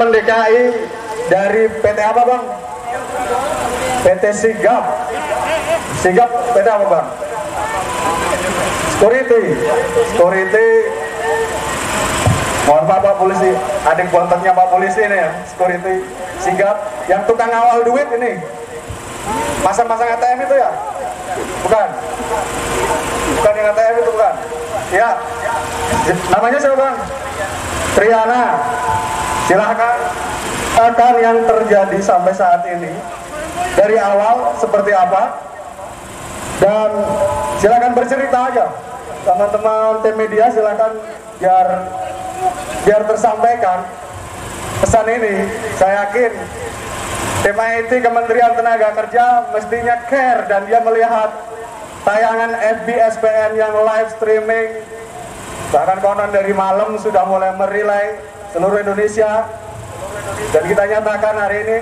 teman-teman DKI dari PT apa bang? PT Sigap. Sigap PT apa bang? Security. Mohon maaf Pak Polisi, adik bonteknya Pak Polisi ini ya, security Sigap. Yang tukang ngawal duit ini, masang-masang ATM itu ya? Bukan yang ATM itu bukan? Ya, namanya siapa bang? Triana. Silahkan akan yang terjadi sampai saat ini dari awal seperti apa, dan silakan bercerita aja teman-teman tim media, silakan biar tersampaikan pesan ini. Saya yakin tim IT Kementerian Tenaga Kerja mestinya care, dan dia melihat tayangan FB SPN yang live streaming, bahkan konon dari malam sudah mulai merilai seluruh Indonesia. Dan kita nyatakan hari ini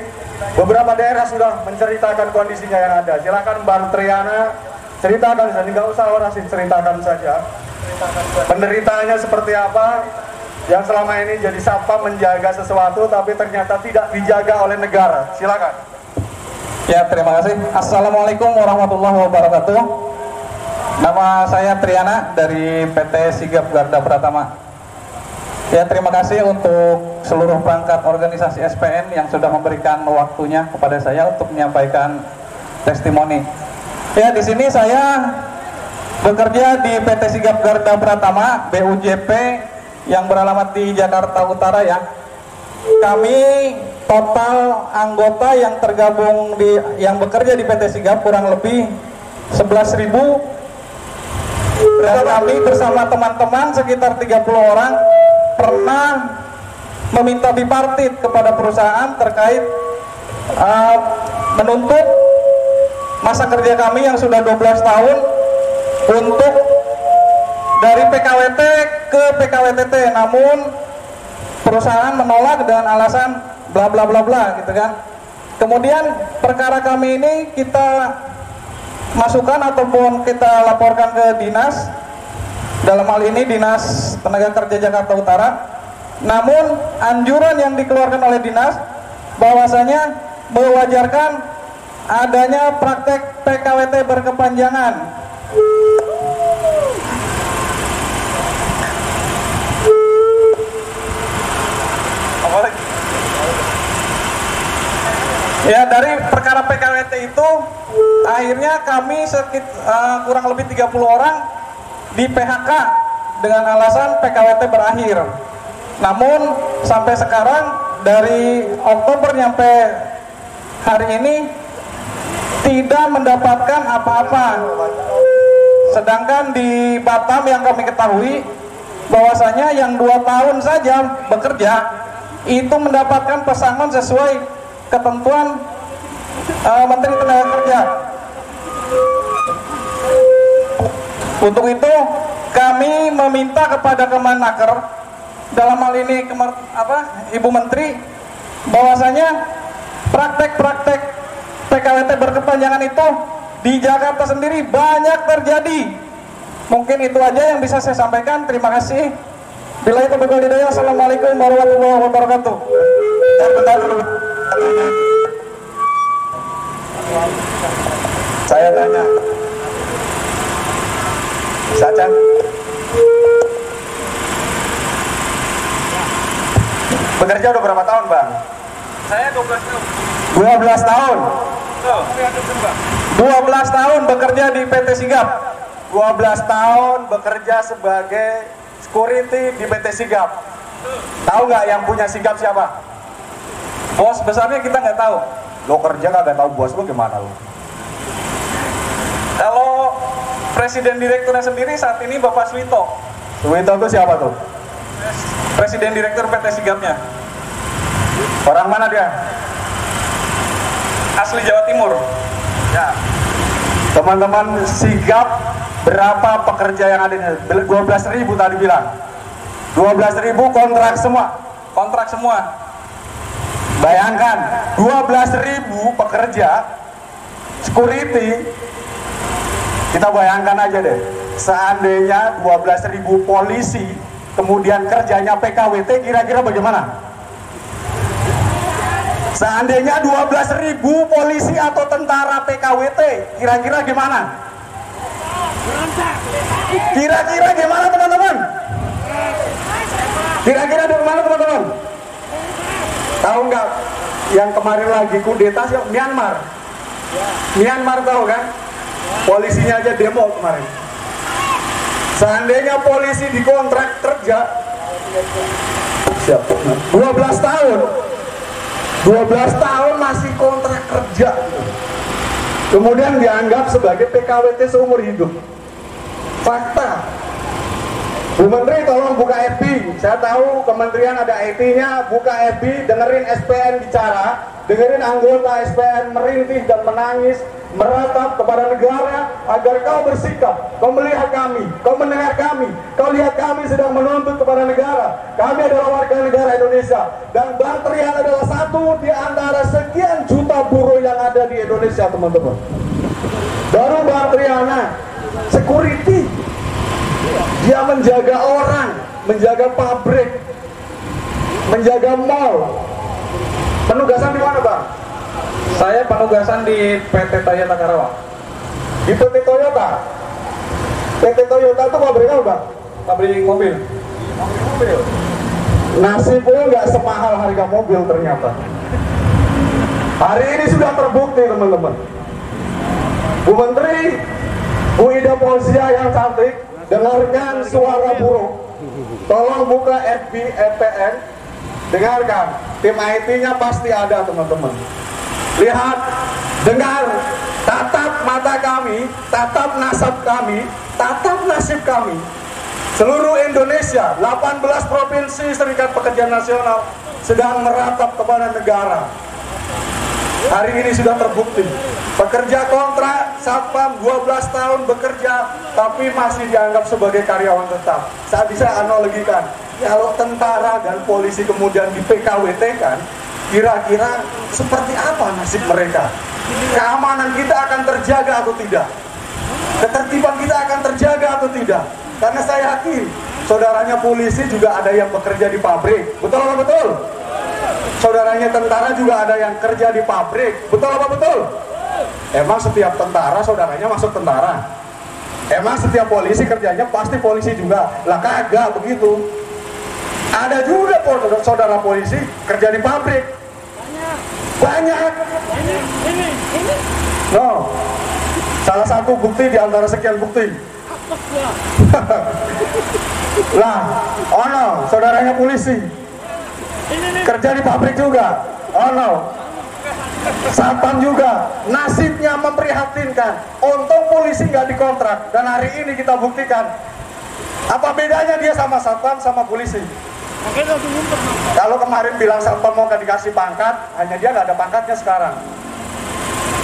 beberapa daerah sudah menceritakan kondisinya yang ada. Silakan Bang Triana ceritakan saja, nggak usah orasi, ceritakan saja penderitaannya seperti apa, yang selama ini jadi satpam menjaga sesuatu tapi ternyata tidak dijaga oleh negara. Silakan. Ya, terima kasih. Assalamualaikum warahmatullahi wabarakatuh. Nama saya Triana dari PT Sigap Garda Pratama. Ya, terima kasih untuk seluruh perangkat organisasi SPN yang sudah memberikan waktunya kepada saya untuk menyampaikan testimoni. Ya, di sini saya bekerja di PT Sigap Garda Pratama BUJP yang beralamat di Jakarta Utara ya. Kami total anggota yang tergabung yang bekerja di PT Sigap kurang lebih 11.000, dan kami bersama teman-teman sekitar 30 orang pernah meminta bipartit kepada perusahaan terkait menuntut masa kerja kami yang sudah 12 tahun untuk dari PKWT ke PKWTT, namun perusahaan menolak dengan alasan bla bla bla bla gitu kan. Kemudian perkara kami ini kita masukkan ataupun kita laporkan ke dinas, dalam hal ini Dinas Tenaga Kerja Jakarta Utara. Namun anjuran yang dikeluarkan oleh dinas bahwasanya mewajarkan adanya praktek PKWT berkepanjangan. Ya, dari perkara PKWT itu akhirnya kami kurang lebih 30 orang di PHK dengan alasan PKWT berakhir. Namun sampai sekarang dari Oktober nyampe hari ini tidak mendapatkan apa-apa. Sedangkan di Batam yang kami ketahui bahwasanya yang 2 tahun saja bekerja itu mendapatkan pesangon sesuai ketentuan Menteri Tenaga Kerja. Untuk itu kami meminta kepada Kemenaker, dalam hal ini Ibu Menteri, bahwasanya praktek-praktek PKWT berkepanjangan itu di Jakarta sendiri banyak terjadi. Mungkin itu aja yang bisa saya sampaikan. Terima kasih. Billahi taufiq wal hidayah. Assalamualaikum warahmatullahi wabarakatuh. Saya tanya, Sacan, bekerja udah berapa tahun bang? Saya 12 tahun. 12 tahun. 12 tahun bekerja di PT Sigap. 12 tahun bekerja sebagai security di PT Sigap. Tahu nggak yang punya Sigap siapa? Bos besarnya kita nggak tahu. Lo kerja nggak tahu bos lo gimana lo? Kalau presiden direkturnya sendiri saat ini Bapak Suwito. Suwito itu siapa tuh? Presiden direktur PT Sigapnya. Orang mana dia? Asli Jawa Timur. Ya. Teman-teman Sigap, berapa pekerja yang ada di 12.000 tadi bilang. 12.000 kontrak semua. Kontrak semua. Bayangkan 12.000 pekerja security. Kita bayangkan aja deh, seandainya 12.000 polisi kemudian kerjanya PKWT, kira-kira bagaimana? Seandainya 12.000 polisi atau tentara PKWT, kira-kira gimana? Kira-kira gimana teman-teman? Kira-kira di mana teman-teman? Tahu nggak yang kemarin lagi kudeta sih Myanmar? Myanmar tahu kan? Polisinya aja demo kemarin. Seandainya polisi dikontrak kerja 12 tahun 12 tahun masih kontrak kerja, kemudian dianggap sebagai PKWT seumur hidup. Fakta. Bu Menteri tolong buka FB. Saya tahu kementerian ada IT-nya. Buka FB, dengerin SPN bicara, dengerin anggota SPN merintih dan menangis, meratap kepada negara agar kau bersikap, kau melihat kami, kau mendengar kami, kau lihat kami sedang menuntut kepada negara. Kami adalah warga negara Indonesia, dan Bang Triana adalah satu di antara sekian juta buruh yang ada di Indonesia, teman-teman. Baru Bang Triana security, dia menjaga orang, menjaga pabrik, menjaga mall. Penugasan di mana, Bang? Saya penugasan di PT Toyota Karawang. Di PT Toyota. PT Toyota itu pabrik apa, Bang? Pabrik mobil. Nasibnya nggak semahal harga mobil ternyata. Hari ini sudah terbukti, teman-teman. Bu Menteri, Bu Ida Fauzia yang cantik, dengarkan suara buruh. Tolong buka FB EPN, dengarkan. Tim IT-nya pasti ada, teman-teman. Lihat, dengar, tatap mata kami, tatap nasab kami, tatap nasib kami. Seluruh Indonesia, 18 provinsi Serikat Pekerja Nasional sedang meratap kepada negara. Hari ini sudah terbukti. Pekerja kontrak, satpam 12 tahun bekerja, tapi masih dianggap sebagai karyawan tetap. Saya bisa analogikan, kalau tentara dan polisi kemudian di PKWT kan, kira-kira seperti apa nasib mereka? Keamanan kita akan terjaga atau tidak? Ketertiban kita akan terjaga atau tidak? Karena saya yakin, saudaranya polisi juga ada yang bekerja di pabrik. Betul apa betul? Saudaranya tentara juga ada yang kerja di pabrik. Betul apa betul? Emang setiap tentara saudaranya masuk tentara? Emang setiap polisi kerjanya pasti polisi juga? Lah kagak begitu. Ada juga saudara polisi kerja di pabrik. Banyak. No. Salah satu bukti di antara sekian bukti. Lah, oh no, saudaranya polisi kerja di pabrik juga. Oh no. Satpam juga, nasibnya memprihatinkan. Untung polisi nggak dikontrak, dan hari ini kita buktikan apa bedanya dia sama satpam sama polisi. Kalau kemarin bilang satpam mau dikasih pangkat, hanya dia nggak ada pangkatnya sekarang.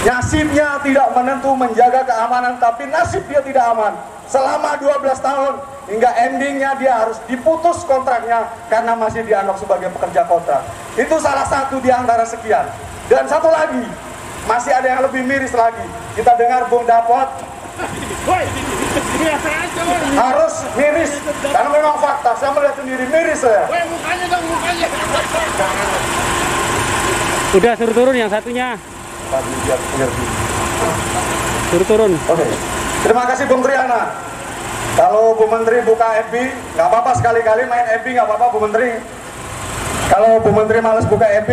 Nasibnya tidak menentu menjaga keamanan, tapi nasib dia tidak aman selama 12 tahun hingga endingnya dia harus diputus kontraknya karena masih dianggap sebagai pekerja kontrak. Itu salah satu di antara sekian. Dan satu lagi, masih ada yang lebih miris lagi. Kita dengar Bung Dapot harus miris karena memang fakta. Saya melihat sendiri miris saya. Mukanya dong, mukanya. Udah suruh turun yang satunya. Suruh turun. Oke. Terima kasih Bung Triana. Kalau Bu Menteri buka FB, nggak apa-apa, sekali-kali main FB nggak apa-apa Bu Menteri. Kalau Bu Menteri males buka FB,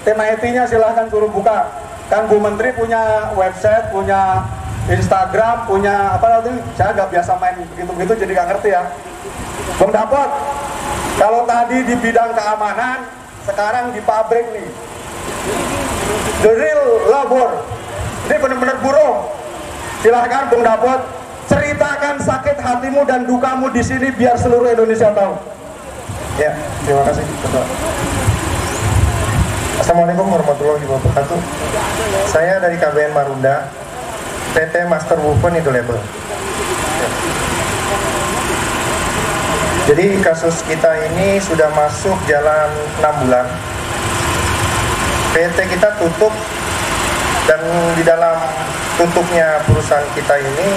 tim IT-nya silahkan suruh buka. Kan Bu Menteri punya website, punya Instagram, punya apa namanya? Saya nggak biasa main begitu-begitu, jadi nggak ngerti ya. Bung Dapot, kalau tadi di bidang keamanan, sekarang di pabrik nih, the real labor, ini benar-benar buruh. Silahkan Bung Dapot, ceritakan sakit hatimu dan dukamu di sini biar seluruh Indonesia tahu. Ya, terima kasih. Assalamualaikum warahmatullahi wabarakatuh. Saya dari KBN Marunda, PT Master Woven itu label. Jadi kasus kita ini sudah masuk jalan 6 bulan. PT kita tutup, dan di dalam tutupnya perusahaan kita ini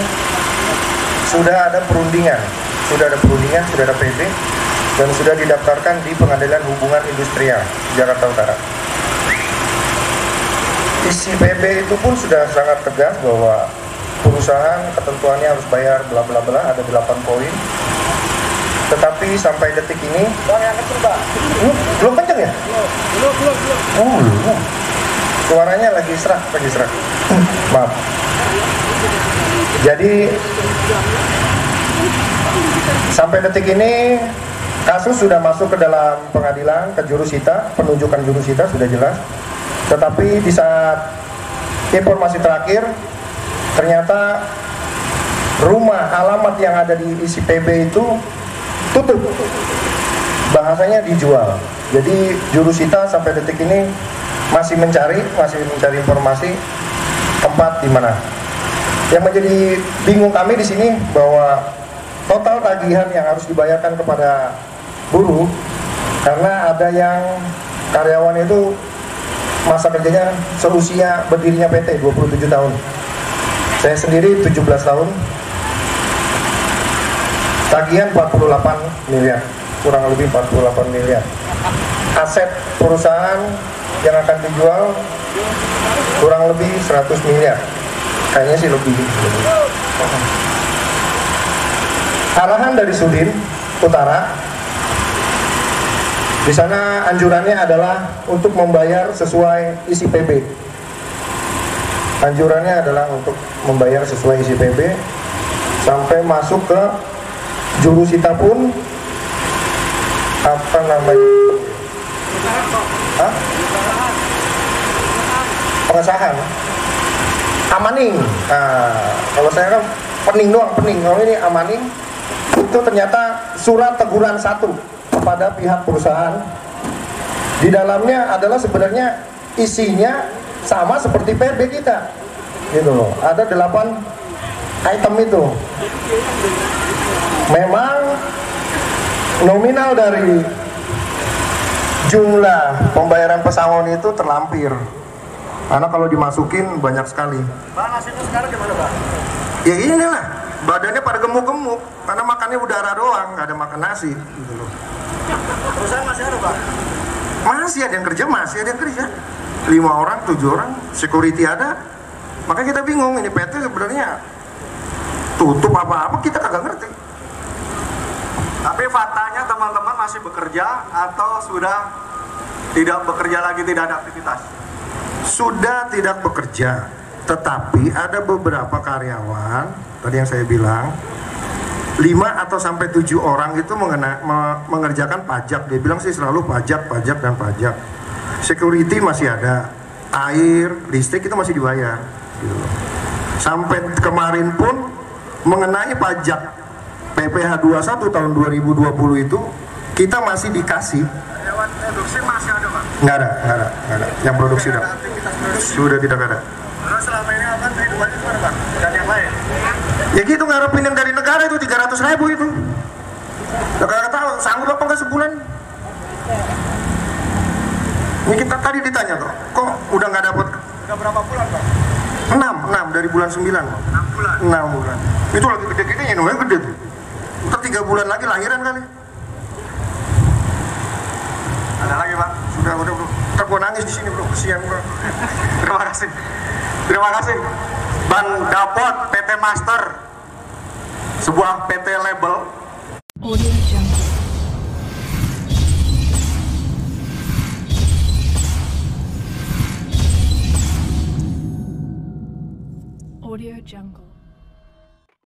sudah ada perundingan, sudah ada PD, dan sudah didaftarkan di Pengadilan Hubungan Industrial Jakarta Utara. isi PB itu pun sudah sangat tegas bahwa perusahaan ketentuannya harus bayar bla bla bla, ada 8 poin. Tetapi sampai detik ini yang kecil, Pak. Belum kenceng ya? Belum. Oh, belum. Suaranya lagi serak. Maaf. Jadi sampai detik ini kasus sudah masuk ke dalam pengadilan, ke jurusita, penunjukan jurusita sudah jelas. Tetapi di saat informasi terakhir, ternyata rumah alamat yang ada di isi PB itu tutup, bahasanya dijual. Jadi jurusita sampai detik ini masih mencari informasi tempat di mana. Yang menjadi bingung kami di sini bahwa total tagihan yang harus dibayarkan kepada buruh, karena ada yang karyawan itu masa kerjanya seusia berdirinya PT 27 tahun. Saya sendiri 17 tahun. Tagihan 48 miliar, kurang lebih 48 miliar. Aset perusahaan yang akan dijual kurang lebih 100 miliar. Kayaknya sih lebih. Arahan dari Sudin Utara, di sana anjurannya adalah untuk membayar sesuai isi PB. Anjurannya adalah untuk membayar sesuai isi PB sampai masuk ke jurusita pun apa namanya? Pengesahan. Amaning. Nah, kalau saya kan pening doang, Kalau ini amaning, itu ternyata surat teguran 1 kepada pihak perusahaan. Di dalamnya adalah sebenarnya isinya sama seperti PB kita, gitu loh. Ada 8 item itu. Memang nominal dari jumlah pembayaran pesangon itu terlampir, karena kalau dimasukin banyak sekali. Bang, nasibnya sekarang gimana, Bang? Ya inilah, badannya pada gemuk-gemuk karena makannya udara doang, nggak ada makan nasi, gitu loh. Perusahaan masih ada, Bang? Masih ada yang kerja, 5 orang, 7 orang, security ada. Makanya kita bingung, ini PT sebenarnya tutup apa-apa, kita kagak ngerti. Tapi faktanya teman-teman masih bekerja atau sudah tidak bekerja lagi, tidak ada aktivitas? Sudah tidak bekerja, tetapi ada beberapa karyawan, tadi yang saya bilang, 5 atau sampai 7 orang itu mengerjakan pajak. Dia bilang sih selalu pajak. Security masih ada, air, listrik itu masih dibayar, gitu. Sampai kemarin pun mengenai pajak PPh 21 tahun 2020 itu kita masih dikasih. Karyawan produksi masih ada, Pak? Nggak ada. Yang produksi sudah tidak ada. Lalu selama ini akan kehidupannya gimana, Pak? Dan yang lain? Ya gitu, ngarepin yang dari negara itu 300.000 itu. Negara tahu sanggup apa nggak sebulan? Ini kita tadi ditanya tuh, kok udah nggak dapat? Udah berapa bulan, Pak? 6 dari bulan 9. 6 bulan. Itu lagi gede-gedenya, namanya gede tuh. Ntar 3 bulan lagi lahiran kali. Ada lagi, Pak? Sudah bro. Ntar gua nangis di sini bro, kesian bro. Terima kasih. Bang Dapot PT Master, sebuah PT label. Audio Jungle. Audio Jungle.